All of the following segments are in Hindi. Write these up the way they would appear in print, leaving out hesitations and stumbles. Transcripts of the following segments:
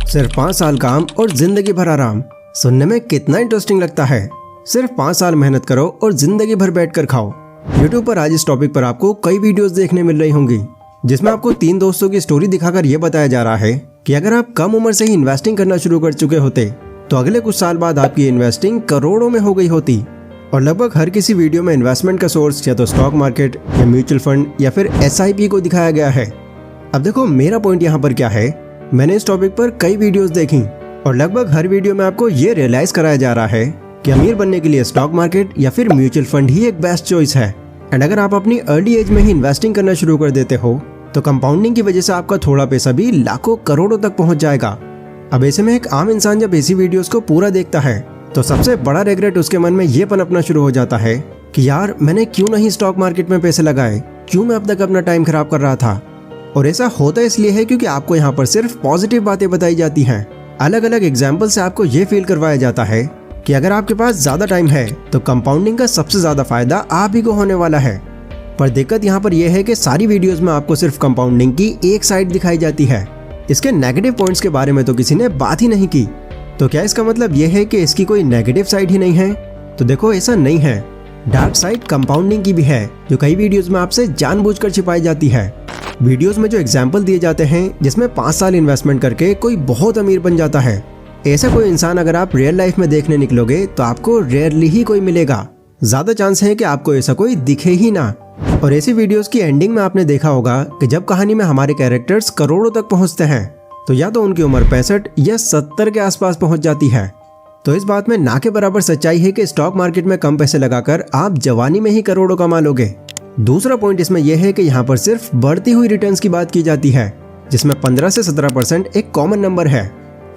सिर्फ 5 साल काम और जिंदगी भर आराम। सुनने में कितना इंटरेस्टिंग लगता है। सिर्फ 5 साल मेहनत करो और जिंदगी भर बैठकर खाओ। यूट्यूब पर आज इस टॉपिक पर आपको कई वीडियोस देखने मिल रही होंगी, जिसमें आपको 3 दोस्तों की स्टोरी दिखाकर यह बताया जा रहा है कि अगर आप कम उम्र से ही इन्वेस्टिंग करना शुरू कर चुके होते तो अगले कुछ साल बाद आपकी इन्वेस्टिंग करोड़ों में हो गई होती। और लगभग हर किसी वीडियो में इन्वेस्टमेंट का सोर्स या तो स्टॉक मार्केट या म्यूचुअल फंड या फिर SIP को दिखाया गया है। अब देखो, मेरा पॉइंट यहाँ पर क्या है। मैंने इस टॉपिक पर कई वीडियोस देखी और लगभग हर वीडियो में आपको ये रियलाइज कराया जा रहा है कि अमीर बनने के लिए स्टॉक मार्केट या फिर म्यूचुअल फंड ही एक बेस्ट चॉइस है। एंड अगर आप अपनी अर्ली एज में ही इन्वेस्टिंग करना शुरू कर देते हो तो कंपाउंडिंग की वजह से आपका थोड़ा पैसा भी लाखों करोड़ों तक पहुंच जाएगा। अब ऐसे में एक आम इंसान जब ऐसी वीडियोस को पूरा देखता है तो सबसे बड़ा रिग्रेट उसके मन में ये पनपना शुरू हो जाता है कि यार, मैंने क्यों नहीं स्टॉक मार्केट में पैसे लगाए, क्यों मैं अब तक अपना टाइम खराब कर रहा था। और ऐसा होता इसलिए है क्योंकि आपको यहाँ पर सिर्फ पॉजिटिव बातें बताई जाती हैं। अलग अलग एग्जाम्पल से आपको ये फील करवाया जाता है कि अगर आपके पास ज्यादा टाइम है तो कंपाउंडिंग का सबसे ज्यादा फायदा आप ही को होने वाला है। पर दिक्कत यहाँ पर यह है कि सारी वीडियोस में आपको सिर्फ कंपाउंडिंग की एक साइड दिखाई जाती है। इसके नेगेटिव पॉइंट्स के बारे में तो किसी ने बात ही नहीं की। तो क्या इसका मतलब यह है कि इसकी कोई नेगेटिव साइड ही नहीं है? तो देखो, ऐसा नहीं है। डार्क साइड कंपाउंडिंग की भी है, जो कई वीडियोस में आपसे जानबूझकर छिपाई जाती है। वीडियोस में जो एग्जाम्पल दिए जाते हैं जिसमें 5 साल इन्वेस्टमेंट करके कोई बहुत अमीर बन जाता है, ऐसा कोई इंसान अगर आप रियल लाइफ में देखने निकलोगे तो आपको रेयरली ही कोई मिलेगा। ज्यादा चांस है कि आपको ऐसा कोई दिखे ही ना। और ऐसी वीडियोस की एंडिंग में आपने देखा होगा कि जब कहानी में हमारे कैरेक्टर्स करोड़ों तक पहुंचते हैं तो या तो उनकी उम्र 65 या 70 के आसपास पहुंच जाती है। तो इस बात में ना के बराबर सच्चाई है कि स्टॉक मार्केट में कम पैसे लगाकर आप जवानी में ही करोड़ों कमा लोगे। दूसरा पॉइंट इसमें यह है कि यहाँ पर सिर्फ बढ़ती हुई रिटर्न्स की बात की जाती है, जिसमें 15 से 17% एक कॉमन नंबर है।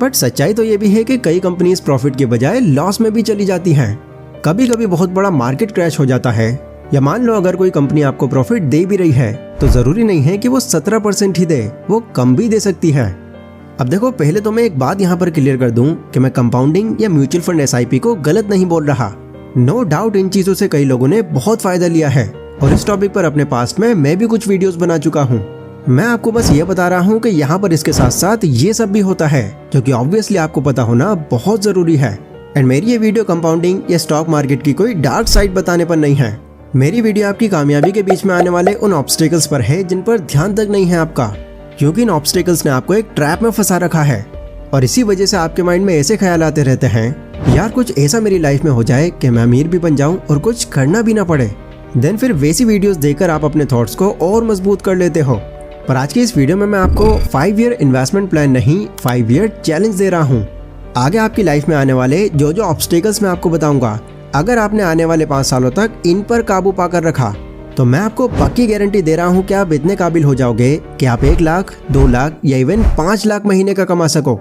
बट सच्चाई तो ये भी है कि कई कंपनीज प्रॉफिट के बजाय लॉस में भी चली जाती हैं। कभी कभी बहुत बड़ा मार्केट क्रैश हो जाता है, या मान लो अगर कोई कंपनी आपको प्रॉफिट दे भी रही है तो जरूरी नहीं है कि वो 17% ही दे, वो कम भी दे सकती है। अब देखो, पहले तो मैं एक बात यहाँ पर क्लियर कर दूं कि मैं कंपाउंडिंग या म्यूचुअल फंड SIP को गलत नहीं बोल रहा। नो डाउट इन चीजों से कई लोगों ने बहुत फायदा लिया है और इस टॉपिक पर अपने पास्ट में मैं भी कुछ वीडियोस बना चुका हूँ। मैं आपको बस ये बता रहा हूँ कि यहाँ पर इसके साथ साथ ये सब भी होता है, जो कि ऑब्वियसली आपको पता होना बहुत जरूरी है। एंड मेरी ये वीडियो कंपाउंडिंग या स्टॉक मार्केट की कोई डार्क साइड बताने पर नहीं है। मेरी वीडियो आपकी कामयाबी के बीच में आने वाले उन ऑब्स्टेकल्स पर है जिन पर ध्यान तक नहीं है आपका, क्योंकि इन ऑब्स्टेकल्स ने आपको एक ट्रैप में फंसा रखा है। और इसी वजह से आपके माइंड में ऐसे ख्याल आते रहते हैं, यार कुछ ऐसा मेरी लाइफ में हो जाए कि मैं अमीर भी बन जाऊं और कुछ करना भी ना पड़े। देन फिर वैसी वीडियोस देखकर आप अपने थॉट्स को और मजबूत कर लेते हो। पर आज की इस वीडियो में मैं आपको 5 ईयर इन्वेस्टमेंट प्लान नहीं, 5 ईयर चैलेंज दे रहा हूँ। आगे आपकी लाइफ में आने वाले जो जो ऑब्स्टेकल्स मैं आपको बताऊंगा, अगर आपने आने वाले 5 सालों तक इन पर काबू पाकर रखा तो मैं आपको पक्की गारंटी दे रहा हूँ कि आप इतने काबिल हो जाओगे कि आप 1 लाख, 2 लाख या इवन 5 लाख महीने का कमा सको।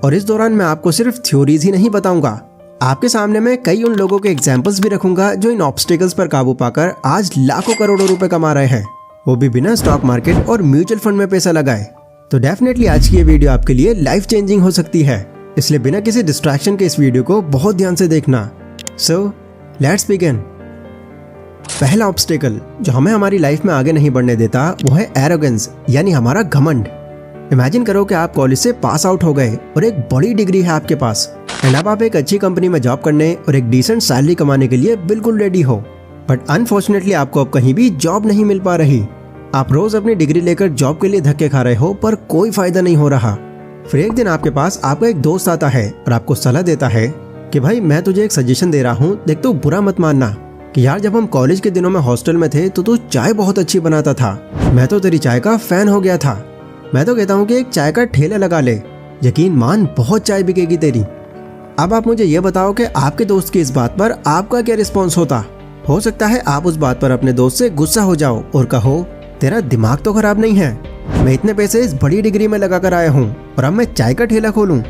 और इस दौरान मैं आपको सिर्फ थ्योरीज ही नहीं बताऊंगा, आपके सामने मैं कई उन लोगों के एग्जाम्पल्स भी रखूंगा जो इन ऑब्स्टेकल्स पर काबू पाकर आज लाखों करोड़ों रुपए कमा रहे हैं, वो भी बिना स्टॉक मार्केट और म्यूचुअल फंड में पैसा लगाए। तो डेफिनेटली आज की ये वीडियो आपके लिए लाइफ चेंजिंग हो सकती है, इसलिए बिना किसी डिस्ट्रैक्शन के इस वीडियो को बहुत ध्यान से देखना। So let's begin. पहला ऑब्स्टेकल जो हमें हमारी लाइफ में आगे नहीं बढ़ने देता वो है एरोगेंस, यानी हमारा घमंड। इमेजिन करो कि आप कॉलेज से पास आउट हो गए और एक बड़ी डिग्री है आपके पास एंड अब आप एक अच्छी कंपनी में जॉब करने और एक डिसेंट सैलरी कमाने के लिए बिल्कुल रेडी हो। बट अनफॉर्चुनेटली आपको अब कहीं भी जॉब नहीं मिल पा रही। आप रोज अपनी डिग्री लेकर जॉब के लिए धक्के खा रहे हो पर कोई फायदा नहीं हो रहा। फिर एक दिन आपके पास आपका एक दोस्त आता है और आपको सलाह देता है कि भाई, मैं तुझे एक सजेशन दे रहा हूँ, देख तो बुरा मत मानना कि यार जब हम कॉलेज के दिनों में हॉस्टल में थे तो तू चाय बहुत अच्छी बनाता था, मैं तो तेरी चाय का फैन हो गया था। मैं तो कहता हूँ कि एक चाय का ठेला लगा ले, यकीन मान बहुत चाय बिकेगी तेरी। अब आप मुझे ये बताओ कि आपके दोस्त की इस बात पर आपका क्या रिस्पॉन्स होता। हो सकता है आप उस बात पर अपने दोस्त से गुस्सा हो जाओ और कहो, तेरा दिमाग तो खराब नहीं है, मैं इतने पैसे इस बड़ी डिग्री में लगा कर आया हूँ और अब मैं चाय का ठेला खोलूँ।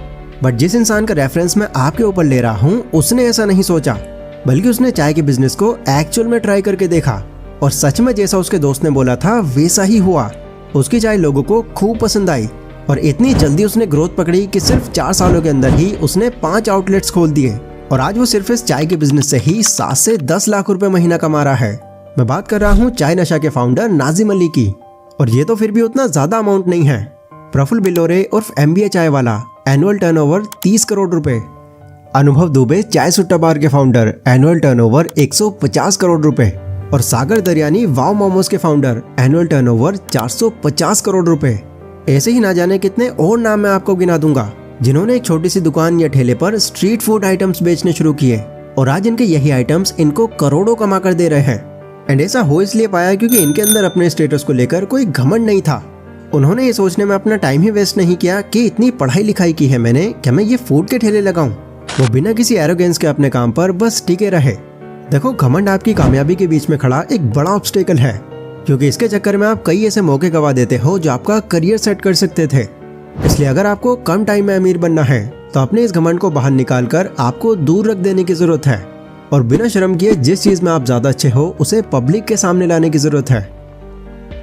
बट जिस इंसान का रेफरेंस मैं आपके ऊपर ले रहा हूँ उसने ऐसा नहीं सोचा, बल्कि उसने चाय के बिजनेस को एक्चुअल में ट्राई करके देखा और सच में जैसा उसके दोस्त ने बोला था वैसा ही हुआ। उसकी चाय लोगों को खूब पसंद आई और इतनी जल्दी उसने ग्रोथ पकड़ी कि सिर्फ 4 सालों के अंदर ही उसने 5 आउटलेट्स खोल दिए और आज वो सिर्फ इस चाय के बिजनेस से ही 7 से 10 लाख रुपए महीना कमा रहा है। मैं बात कर रहा हूँ चाय नशा के फाउंडर नाजिम अली की। और ये तो फिर भी उतना ज्यादा अमाउंट नहीं है। प्रफुल्ल बिलोरे उर्फ MBA चाय वाला एनुअल टर्नओवर 30 करोड़ रुपए। अनुभव दुबे चाय सुट्टा बार के फाउंडर, एनुअल टर्नओवर 150 करोड़ रुपए। और सागर दरियानी वाव मोमोज के फाउंडर, एनुअल टर्नओवर 450 करोड़ रुपए। ऐसे ही ना जाने कितने और नाम मैं आपको गिना दूंगा जिन्होंने एक छोटी सी दुकान या ठेले पर स्ट्रीट फूड आइटम्स बेचने शुरू किए और आज इनके यही आइटम्स इनको करोड़ों कमा कर दे रहे हैं। एंड ऐसा हो इसलिए पाया क्योंकि इनके अंदर अपने स्टेटस को लेकर कोई घमंड नहीं था। उन्होंने ये सोचने में अपना टाइम ही वेस्ट नहीं किया कि इतनी पढ़ाई लिखाई की है मैंने, क्या मैं ये फूड के ठेले लगाऊं। वो बिना किसी एरोगेंस के अपने काम पर बस टिके रहे। देखो, घमंड आपकी कामयाबी के बीच में खड़ा एक बड़ा ऑब्स्टेकल है, क्योंकि इसके चक्कर में आप कई ऐसे मौके गवा देते हो जो आपका करियर सेट कर सकते थे। इसलिए अगर आपको कम टाइम में अमीर बनना है तो अपने इस घमंड को बाहर निकाल कर आपको दूर रख देने की जरूरत है और बिना शर्म किए जिस चीज में आप ज्यादा अच्छे हो उसे पब्लिक के सामने लाने की जरूरत है।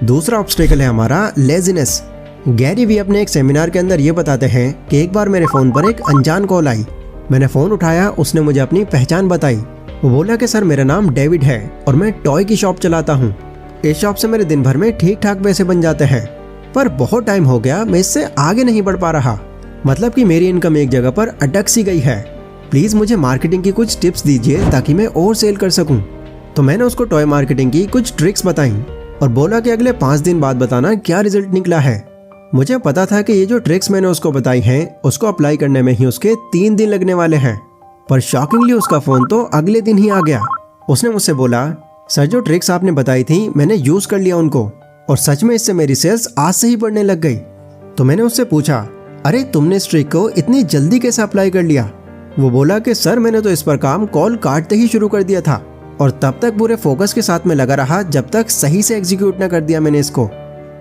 दूसरा ऑब्स्टेकल है हमारा लेजीनेस। गैरी वी अपने एक सेमिनार के अंदर ये बताते हैं कि एक बार मेरे फोन पर एक अनजान कॉल आई। मैंने फोन उठाया, उसने मुझे अपनी पहचान बताई। वो बोला कि सर, मेरा नाम डेविड है और मैं टॉय की शॉप चलाता हूँ। इस शॉप से मेरे दिन भर में ठीक ठाक पैसे बन जाते हैं, पर बहुत टाइम हो गया मैं इससे आगे नहीं बढ़ पा रहा। मतलब कि मेरी इनकम एक जगह पर अटक सी गई है। प्लीज मुझे मार्केटिंग की कुछ टिप्स दीजिए ताकि मैं और सेल कर सकूं। तो मैंने उसको टॉय मार्केटिंग की कुछ ट्रिक्स बताई और बोला कि अगले 5 दिन बाद बताना क्या रिजल्ट निकला है। मुझे पता था कि ये जो ट्रिक्स मैंने उसको बताई हैं उसको अप्लाई करने में ही उसके 3 दिन लगने वाले हैं, पर शॉकिंगली उसका फोन तो अगले दिन ही आ गया। उसने मुझसे बोला, सर जो ट्रिक्स आपने बताई थी मैंने यूज कर लिया उनको और सच में इससे मेरी सेल्स आज से ही बढ़ने लग गई। तो मैंने उससे पूछा, अरे तुमने इस ट्रिक को इतनी जल्दी कैसे अप्लाई कर लिया? वो बोला कि सर मैंने तो इस पर काम कॉल काटते ही शुरू कर दिया था और तब तक पूरे फोकस के साथ में लगा रहा जब तक सही से एग्जीक्यूट ना कर दिया मैंने इसको।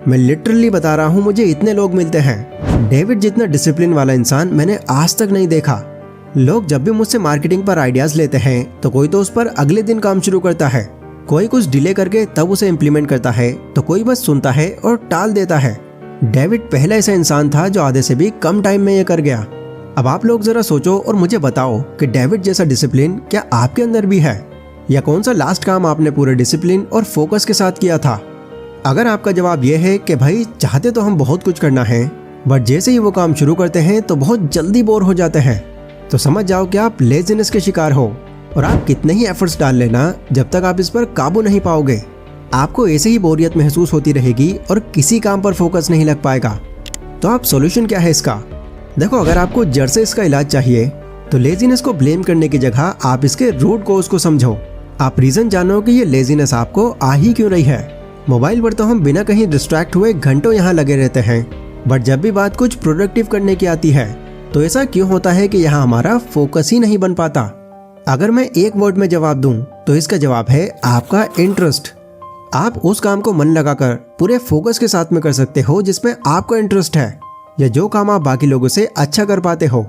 मैं लिटरली बता रहा हूँ, मुझे इतने लोग मिलते हैं। डेविड जितना डिसिप्लिन वाला इंसान मैंने आज तक नहीं देखा। लोग जब भी मुझसे मार्केटिंग पर आइडियाज लेते हैं तो कोई तो उस पर अगले दिन काम शुरू करता है, कोई कुछ डिले करके तब उसे इम्प्लीमेंट करता है, तो कोई बस सुनता है और टाल देता है। डेविड पहला ऐसा इंसान था जो आधे से भी कम टाइम में ये कर गया। अब आप लोग जरा सोचो और मुझे बताओ कि डेविड जैसा डिसिप्लिन क्या आपके अंदर भी है, या कौन सा लास्ट काम आपने पूरे डिसिप्लिन और फोकस के साथ किया था? अगर आपका जवाब यह है कि भाई चाहते तो हम बहुत कुछ करना है, बट जैसे ही वो काम शुरू करते हैं तो बहुत जल्दी बोर हो जाते हैं, तो समझ जाओ कि आप लेजीनेस के शिकार हो और आप कितने ही एफर्ट्स डाल लेना, जब तक आप इस पर काबू नहीं पाओगे आपको ऐसे ही बोरियत महसूस होती रहेगी और किसी काम पर फोकस नहीं लग पाएगा। तो आप सॉल्यूशन क्या है इसका? देखो, अगर आपको जड़ से इसका इलाज चाहिए तो लेजीनेस को ब्लेम करने की जगह आप इसके रूट कोज को समझो। आप रीजन जानो कि ये लेजीनेस आपको आ ही क्यों रही है। मोबाइल पर तो हम बिना कहीं डिस्ट्रैक्ट हुए घंटों यहाँ लगे रहते हैं, बट जब भी बात कुछ प्रोडक्टिव करने की आती है तो ऐसा क्यों होता है कि यहाँ हमारा फोकस ही नहीं बन पाता? अगर मैं एक वर्ड में जवाब दूं तो इसका जवाब है आपका इंटरेस्ट। आप उस काम को मन लगाकर पूरे फोकस के साथ में कर सकते हो जिसमें आपका इंटरेस्ट है, या जो काम आप बाकी लोगों से अच्छा कर पाते हो।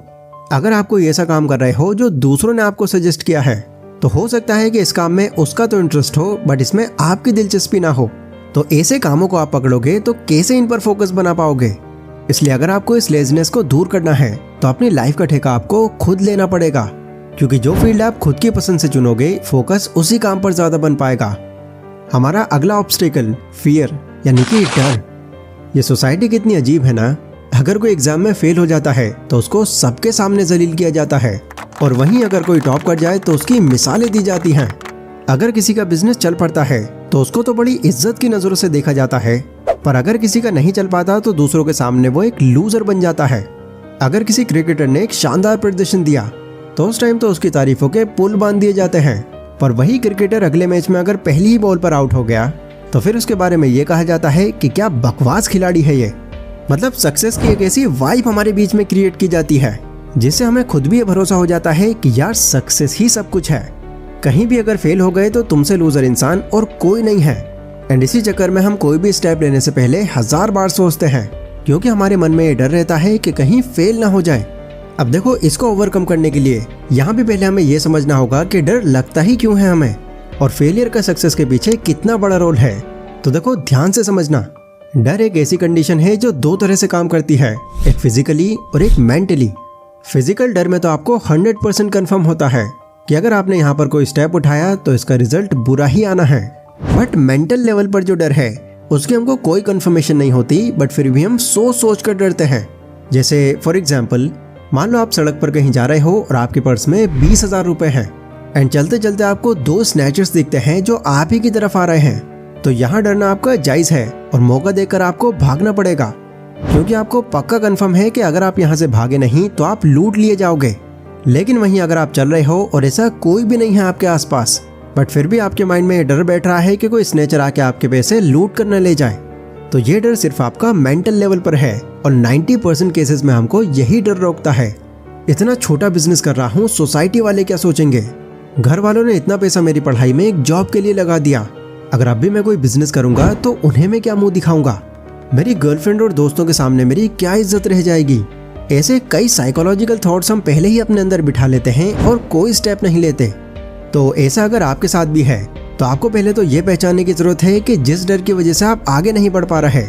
अगर आप कोई ऐसा काम कर रहे हो जो दूसरों ने आपको सजेस्ट किया है, तो हो सकता है कि इस काम में उसका तो इंटरेस्ट हो बट इसमें आपकी दिलचस्पी ना हो। तो ऐसे कामों को आप पकड़ोगे तो कैसे इन पर फोकस बना पाओगे? इसलिए अगर आपको इस लेजीनेस को दूर करना है तो अपनी लाइफ का ठेका आपको खुद लेना पड़ेगा, क्योंकि जो फील्ड आप खुद की पसंद से चुनोगे फोकस उसी काम पर ज्यादा बन पाएगा। हमारा अगला ऑब्स्टेकल फियर, यानी कि डर। ये सोसाइटी कितनी अजीब है ना। अगर कोई एग्जाम में फेल हो जाता है तो उसको सबके सामने जलील किया जाता है, और वहीं अगर कोई टॉप कर जाए तो उसकी मिसालें दी जाती हैं। अगर किसी का बिजनेस चल पड़ता है तो उसको तो बड़ी इज्जत की नजरों से देखा जाता है, पर अगर किसी का नहीं चल पाता तो दूसरों के सामने वो एक लूजर बन जाता है। अगर किसी क्रिकेटर ने एक शानदार प्रदर्शन दिया तो उस टाइम तो उसकी तारीफों के पुल बांध दिए जाते हैं, पर वही क्रिकेटर अगले मैच में अगर पहली ही बॉल पर आउट हो गया तो फिर उसके बारे में ये कहा जाता है कि क्या बकवास खिलाड़ी है ये। मतलब सक्सेस की एक ऐसी वाइब हमारे बीच में क्रिएट की जाती है जिससे हमें खुद भी ये भरोसा हो जाता है कि यार सक्सेस ही सब कुछ है। कहीं भी अगर फेल हो गए तो तुमसे लूजर इंसान और कोई नहीं है। एंड इसी चक्कर में हम कोई भी स्टेप लेने से पहले 1000 बार सोचते हैं, क्योंकि हमारे मन में ये डर रहता है कि कहीं फेल ना हो जाए। अब देखो, इसको ओवरकम करने के लिए यहाँ भी पहले हमें ये समझना होगा कि डर लगता ही क्यों है हमें, और फेलियर का सक्सेस के पीछे कितना बड़ा रोल है। तो देखो, ध्यान से समझना। डर एक ऐसी कंडीशन है जो 2 तरह से काम करती है, एक फिजिकली और एक मेंटली। फिजिकल डर में तो आपको 100% कंफर्म होता है कि अगर आपने यहाँ पर कोई स्टेप उठाया तो इसका रिजल्ट बुरा ही आना है। बट मेंटल लेवल पर जो डर है उसकी हमको कोई कंफर्मेशन नहीं होती, बट फिर भी हम सोच कर डरते हैं। जैसे फॉर एग्जाम्पल, मान लो आप सड़क पर कहीं जा रहे हो और आपके पर्स में 20,000 रुपए हैं एंड चलते चलते आपको 2 स्नैचर्स दिखते हैं जो आप ही की तरफ आ रहे हैं। तो यहाँ डरना आपका जायज है और मौका देखकर आपको भागना पड़ेगा, क्योंकि आपको पक्का कंफर्म है कि अगर आप यहाँ से भागे नहीं तो आप लूट लिए जाओगे। लेकिन वहीं अगर आप चल रहे हो और ऐसा कोई भी नहीं है आपके आसपास, बट फिर भी आपके माइंड में डर बैठ रहा है कि कोई स्नेचर आके आपके पैसे लूट कर न ले जाए, तो ये डर सिर्फ आपका मेंटल लेवल पर है और 90% केसेस में हमको यही डर रोकता है। इतना छोटा बिजनेस कर रहा हूँ, सोसाइटी वाले क्या सोचेंगे? घर वालों ने इतना पैसा मेरी पढ़ाई में एक जॉब के लिए लगा दिया, अगर अब भी मैं कोई बिजनेस करूंगा तो उन्हें मैं क्या मुंह दिखाऊंगा? मेरी गर्लफ्रेंड और दोस्तों के सामने मेरी क्या इज्जत रह जाएगी? ऐसे कई साइकोलॉजिकल थॉट्स हम पहले ही अपने अंदर बिठा लेते हैं और कोई स्टेप नहीं लेते। तो ऐसा अगर आपके साथ भी है तो आपको पहले तो ये पहचानने की जरूरत है कि जिस डर की वजह से आप आगे नहीं बढ़ पा रहे,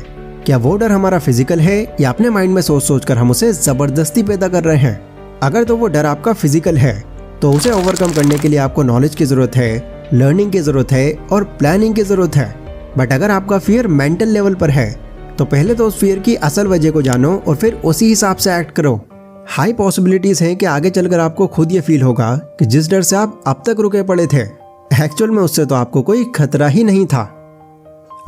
क्या वो डर हमारा फिजिकल है या अपने माइंड में सोच सोच कर हम उसे जबरदस्ती पैदा कर रहे हैं। अगर तो वो डर आपका फिजिकल है तो उसे ओवरकम करने के लिए आपको नॉलेज की जरूरत है, लर्निंग की जरूरत है और प्लानिंग की जरूरत है। बट अगर आपका फियर मेंटल लेवल पर है तो पहले तो उस फियर की असल वजह को जानो और फिर उसी हिसाब से एक्ट करो। हाई पॉसिबिलिटीज हैं कि आगे चलकर आपको खुद ये फील होगा कि जिस डर से आप अब तक रुके पड़े थे, एक्चुअल में उससे तो आपको कोई खतरा ही नहीं था।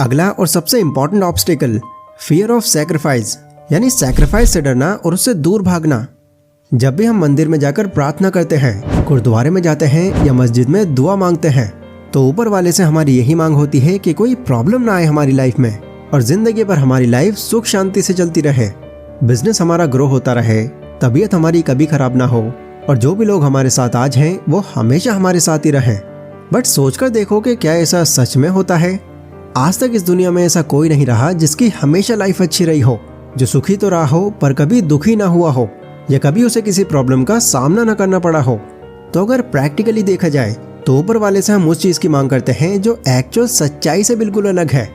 अगला और सबसे important obstacle, fear of sacrifice, यानी सैक्रिफाइस से डरना और उससे दूर भागना। जब भी हम मंदिर में जाकर प्रार्थना करते हैं, गुरुद्वारे में जाते हैं या मस्जिद में दुआ मांगते हैं, तो ऊपर वाले से हमारी यही मांग होती है कि कोई प्रॉब्लम ना आए हमारी लाइफ में और जिंदगी भर हमारी लाइफ सुख शांति से चलती रहे, बिजनेस हमारा ग्रो होता रहे, तबीयत हमारी कभी खराब ना हो और जो भी लोग हमारे साथ आज हैं वो हमेशा हमारे साथ ही रहें। बट सोचकर देखो कि क्या ऐसा सच में होता है? आज तक इस दुनिया में ऐसा कोई नहीं रहा जिसकी हमेशा लाइफ अच्छी रही हो, जो सुखी तो रहा हो पर कभी दुखी ना हुआ हो या कभी उसे किसी प्रॉब्लम का सामना न करना पड़ा हो। तो अगर प्रैक्टिकली देखा जाए तो ऊपर वाले से हम उस चीज की मांग करते हैं जो एक्चुअल सच्चाई से बिल्कुल अलग है।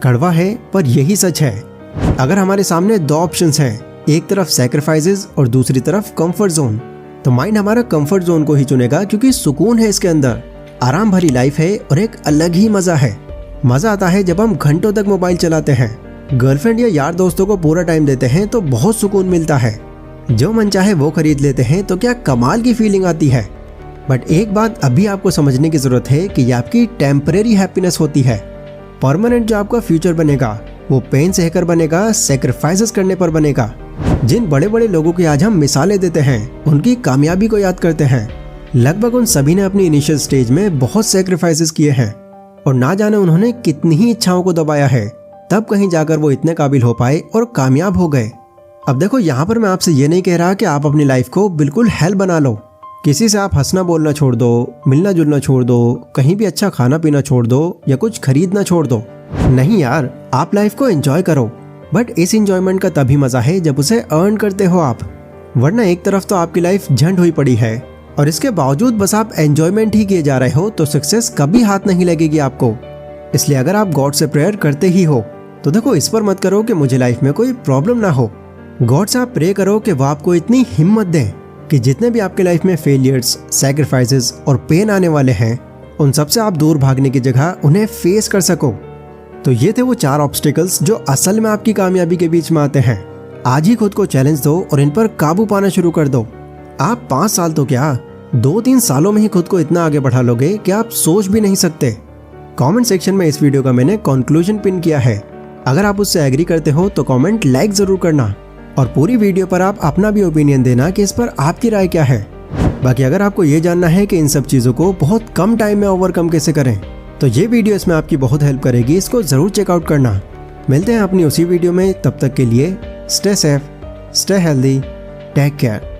कड़वा है पर यही सच है। अगर हमारे सामने 2 ऑप्शंस हैं, एक तरफ सैक्रिफाइसेस और दूसरी तरफ कंफर्ट जोन, तो माइंड हमारा कंफर्ट जोन को ही चुनेगा क्योंकि सुकून है इसके अंदर, आराम भरी लाइफ है और एक अलग ही मजा है। मजा आता है जब हम घंटों तक मोबाइल चलाते हैं, गर्लफ्रेंड या यार दोस्तों को पूरा टाइम देते हैं तो बहुत सुकून मिलता है, जो मन चाहे वो खरीद लेते हैं तो क्या कमाल की फीलिंग आती है। बट एक बात अभी आपको समझने की जरूरत है कि यह आपकी टेम्परेरी हैप्पीनेस होती है। परमानेंट जो आपका फ्यूचर बनेगा वो पेन सहकर बनेगा, सेक्रीफाइसेस करने पर बनेगा। जिन बड़े बड़े लोगों की आज हम मिसालें देते हैं, उनकी कामयाबी को याद करते हैं, लगभग उन सभी ने अपनी इनिशियल स्टेज में बहुत सेक्रीफाइसेस किए हैं और ना जाने उन्होंने कितनी ही इच्छाओं को दबाया है, तब कहीं जाकर वो इतने काबिल हो पाए और कामयाब हो गए। अब देखो, यहाँ पर मैं आपसे ये नहीं कह रहा कि आप अपनी लाइफ को बिल्कुल हेल बना लो, किसी से आप हंसना बोलना छोड़ दो, मिलना जुलना छोड़ दो, कहीं भी अच्छा खाना पीना छोड़ दो या कुछ खरीदना छोड़ दो। नहीं यार, आप लाइफ को एंजॉय करो, बट इस एंजॉयमेंट का तभी मजा है जब उसे अर्न करते हो आप। वरना एक तरफ तो आपकी लाइफ झंड हुई पड़ी है और इसके बावजूद बस आप एंजॉयमेंट ही किए जा रहे हो, तो सक्सेस कभी हाथ नहीं लगेगी आपको। इसलिए अगर आप गॉड से प्रेयर करते ही हो तो देखो, इस पर मत करो कि मुझे लाइफ में कोई प्रॉब्लम ना हो। गॉड से आप प्रे करो कि वो आपको इतनी हिम्मत दें कि जितने भी आपके लाइफ में फेलियर्स, सैक्रिफाइसेस और पेन आने वाले हैं, उन सब से आप दूर भागने की जगह उन्हें फेस कर सको। तो ये थे वो 4 ऑब्स्टिकल्स जो असल में आपकी कामयाबी के बीच में आते हैं। आज ही खुद को चैलेंज दो और इन पर काबू पाना शुरू कर दो। आप 5 साल तो क्या, 2-3 सालों में ही खुद को इतना आगे बढ़ा लोगे कि आप सोच भी नहीं सकते। कमेंट सेक्शन में इस वीडियो का मैंने कंक्लूजन पिन किया है, अगर आप उससे एग्री करते हो तो कमेंट लाइक जरूर करना और पूरी वीडियो पर आप अपना भी ओपिनियन देना कि इस पर आपकी राय क्या है। बाकी अगर आपको ये जानना है कि इन सब चीज़ों को बहुत कम टाइम में ओवरकम कैसे करें, तो ये वीडियो इसमें आपकी बहुत हेल्प करेगी, इसको ज़रूर चेकआउट करना। मिलते हैं अपनी उसी वीडियो में, तब तक के लिए stay safe, stay healthy, take care.